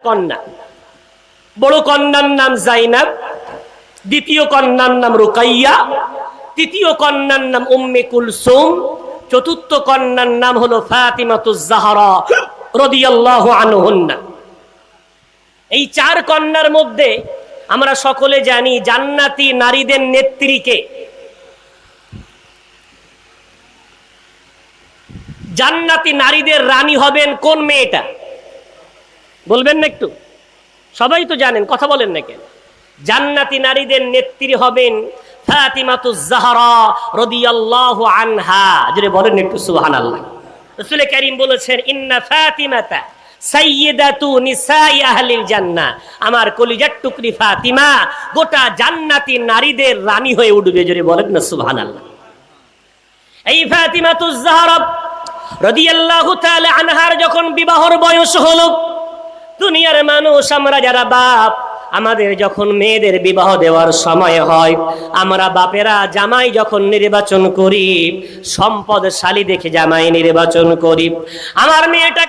কন্যা। বড় কন্যার নাম জাইনাব, দ্বিতীয় কন্যার নাম রুকাইয়া, তৃতীয় কন্যার নাম উম্মে কুলসুম, চতুর্থ কন্যার নাম হলো ফাতিমাতুজ জাহরা রাদিয়াল্লাহু আনহুন্না। এই চার কন্যার মধ্যে আমরা সকলে জানি জান্নাতি নারীদের নেত্রীকে। জান্নাতি নারীদের রানী হবেন কোন মেয়েটা বলবেন না একটু? সবাই তো জানেন, কথা বলেন না কেন? জান্নাতি নারীদের নেত্রী হবেন ফাতিমাতুজ জাহরা রাদিয়াল্লাহু আনহা। জোরে বলেন একটু সুবহানাল্লাহ। রাসূল কারীম বলেছেন ইন্না ফাতিমাতা সাইয়্যিদাতু নিসাই আহলিল জান্নাহ। আমার কলিজার টুকরি ফাতিমা গোটা জান্নাতি নারীদের রানী হয়ে উঠবে। জোরে বলেন না সুবহানাল্লাহ। এই ফাতিমাতুজ জাহরা রাদিয়াল্লাহু তাআলা আনহার যখন বিবাহের বয়স হলো, দুনিয়ার মানুষ আমরা যারা বাপ, আমাদের যখন মেয়েদের বিবাহ দেওয়ার সময় হয়, আমরা বাপেরা জামাই যখন নির্বাচন করি, সম্পদশালী দেখে জামাই নির্বাচন করি। আমার মেয়েটাকে